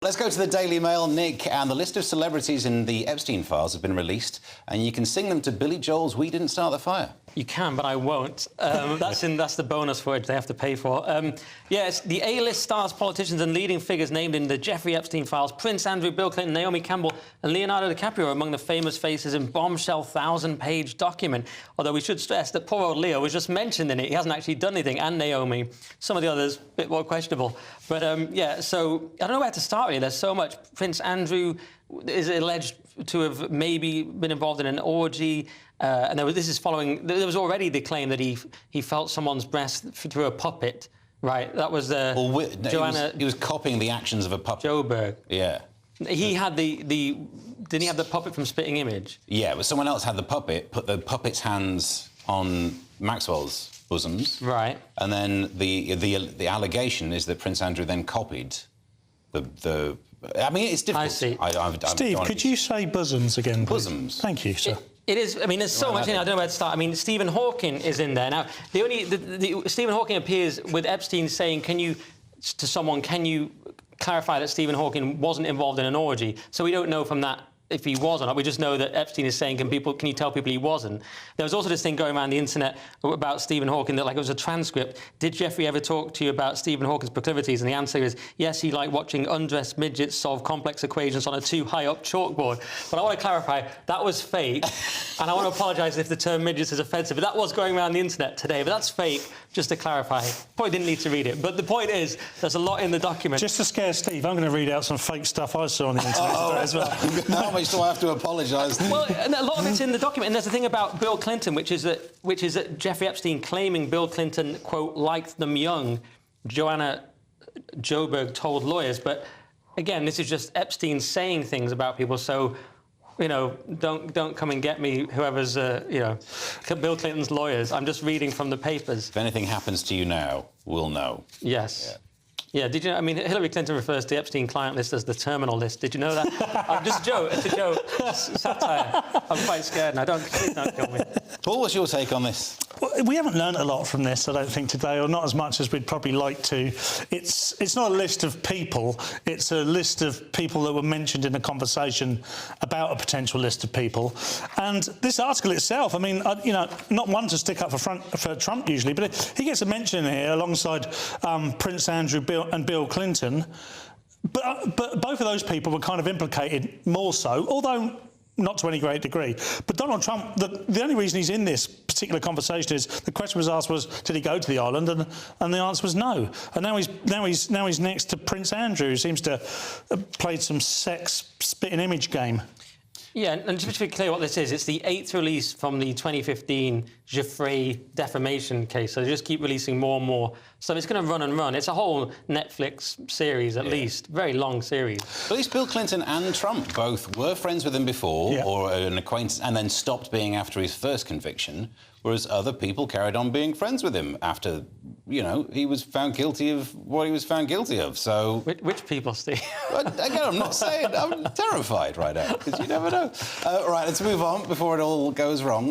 Let's go to the Daily Mail, Nick, and the list of celebrities in the Epstein files have been released, and you can sing them to Billy Joel's We Didn't Start the Fire. You can, but I won't. That's the bonus footage they have to pay for. It's the A-list stars, politicians and leading figures named in the Jeffrey Epstein files. Prince Andrew, Bill Clinton, Naomi, Campbell and Leonardo DiCaprio are among the famous faces in bombshell 1,000-page document. Although we should stress that poor old Leo was just mentioned in it. He hasn't actually done anything, and Naomi. Some of the others, a bit more questionable. But, so I don't know where to start, really. There's so much. Prince Andrew is alleged to have maybe been involved in an orgy. And this is following... There was already the claim that he felt someone's breast through a puppet, right? That was Joanna... He was copying the actions of a puppet. Joburg. Yeah. He had Didn't he have the puppet from Spitting Image? Yeah, but someone else had the puppet, put the puppet's hands on Maxwell's bosoms. Right. And then the allegation is that Prince Andrew then copied the I mean, it's difficult. I see. Steve, could you say bosoms again, please? Bosoms. Thank you, sir. It is. I mean, there's so much in it. I don't know where to start. I mean, Stephen Hawking is in there now. Stephen Hawking appears with Epstein saying, "Can you clarify that Stephen Hawking wasn't involved in an orgy?" So we don't know from that if he was or not. We just know that Epstein is saying, can you tell people he wasn't? There was also this thing going around the internet about Stephen Hawking that, like, it was a transcript. Did Jeffrey ever talk to you about Stephen Hawking's proclivities? And the answer is, yes, he liked watching undressed midgets solve complex equations on a too-high-up chalkboard. But I want to clarify, that was fake. And I want to apologise if the term midgets is offensive, but that was going around the internet today. But that's fake, just to clarify. Probably didn't need to read it. But the point is, there's a lot in the document. Just to scare Steve, I'm going to read out some fake stuff I saw on the internet today as well. How much do I have to apologise? Well, and a lot of it's in the document. And there's the thing about Bill Clinton, which is that Jeffrey Epstein claiming Bill Clinton, quote, liked them young, Joanna Joburg told lawyers. But again, this is just Epstein saying things about people. So, you know, don't come and get me, whoever's, Bill Clinton's lawyers. I'm just reading from the papers. If anything happens to you now, we'll know. Yes. Yeah, did you know? I mean, Hillary Clinton refers to the Epstein client list as the terminal list. Did you know that? I'm just a joke. It's a joke. It's satire. I'm quite scared now. Please don't kill me. Paul, what's your take on this? Well, we haven't learned a lot from this, I don't think, today, or not as much as we'd probably like to. It's not a list of people. It's a list of people that were mentioned in a conversation about a potential list of people. And this article itself, I mean, not one to stick up for Trump usually, but he gets a mention here alongside Prince Andrew, Bill Clinton. But both of those people were kind of implicated more so, although not to any great degree. But Donald Trump, the only reason he's in this particular conversation is the question was asked was, did he go to the island? And the answer was no. And now he's next to Prince Andrew, who seems to have played some sex spitting image game. Yeah, and just to be clear what this is, it's the 8th release from the 2015 Jeffrey defamation case. So they just keep releasing more and more. So it's going to run and run. It's a whole Netflix series, at least. Very long series. At least Bill Clinton and Trump both were friends with him before, or an acquaintance, and then stopped being after his first conviction, whereas other people carried on being friends with him after, he was found guilty of what he was found guilty of. So... Which people, Steve? Again, I'm not saying... I'm terrified right now, because you never know. Right, let's move on before it all goes wrong.